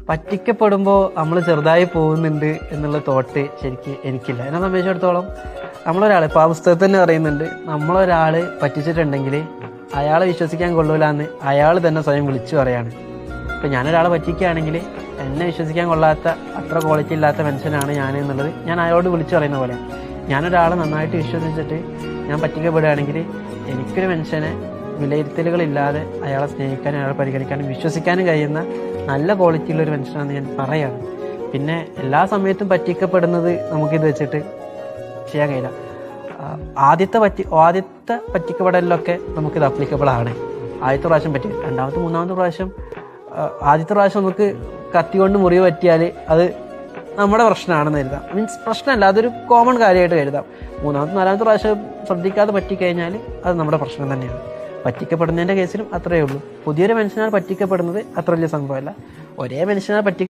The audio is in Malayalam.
പറ്റിക്കപ്പെടുമ്പോൾ നമ്മൾ ചെറുതായി പോകുന്നുണ്ട് എന്നുള്ള തോട്ട് ശരിക്കും എനിക്കില്ല. എന്നെ സംബന്ധിച്ചിടത്തോളം നമ്മളൊരാൾ ഇപ്പോൾ ആ പുസ്തകത്തിൽ തന്നെ പറയുന്നുണ്ട്, നമ്മളൊരാൾ പറ്റിച്ചിട്ടുണ്ടെങ്കിൽ അയാളെ വിശ്വസിക്കാൻ കൊള്ളൂല എന്ന് അയാൾ തന്നെ സ്വയം വിളിച്ചു പറയാണ്. ഇപ്പം ഞാനൊരാളെ പറ്റിക്കുകയാണെങ്കിൽ എന്നെ വിശ്വസിക്കാൻ കൊള്ളാത്ത അത്ര ക്വാളിറ്റി ഇല്ലാത്ത മനുഷ്യനാണ് ഞാൻ എന്നുള്ളത് ഞാൻ അയാളോട് വിളിച്ചു പറയുന്ന പോലെ. ഞാനൊരാളെ നന്നായിട്ട് വിശ്വസിച്ചിട്ട് ഞാൻ പറ്റിക്കപ്പെടുകയാണെങ്കിൽ എനിക്കൊരു മനുഷ്യനെ വിലയിരുത്തലുകളില്ലാതെ അയാളെ സ്നേഹിക്കാനും അയാളെ പരിഗണിക്കാനും വിശ്വസിക്കാനും കഴിയുന്ന നല്ല ക്വാളിറ്റിയുള്ള ഒരു മനുഷ്യനാണെന്ന് ഞാൻ പറയുകയാണ്. പിന്നെ എല്ലാ സമയത്തും പറ്റിക്കപ്പെടുന്നത് നമുക്കിത് വെച്ചിട്ട് ചെയ്യാൻ കഴിയില്ല. ആദ്യത്തെ പറ്റിക്കപ്പെടലിലൊക്കെ നമുക്കിത് അപ്ലിക്കബിൾ ആണ്. ആദ്യത്തെ പ്രാവശ്യം പറ്റി, രണ്ടാമത്തെ മൂന്നാമത്തെ പ്രാവശ്യം ആദ്യത്തെ പ്രാവശ്യം നമുക്ക് കത്തി കൊണ്ട് മുറിവ് പറ്റിയാൽ അത് നമ്മുടെ പ്രശ്നമാണെന്ന് കരുതാം. മീൻസ് പ്രശ്നമല്ല, അതൊരു കോമൺ കാര്യമായിട്ട് കരുതാം. മൂന്നാമത്തെ നാലാമത്തെ പ്രാവശ്യം ശ്രദ്ധിക്കാതെ പറ്റിക്കഴിഞ്ഞാൽ അത് നമ്മുടെ പ്രശ്നം തന്നെയാണ്. പറ്റിക്കപ്പെടുന്നതിൻ്റെ കേസിലും അത്രയേ ഉള്ളൂ. പുതിയൊരു മനുഷ്യനാൽ പറ്റിക്കപ്പെടുന്നത് അത്ര വലിയ സംഭവമല്ല. ഒരേ മനുഷ്യനാൽ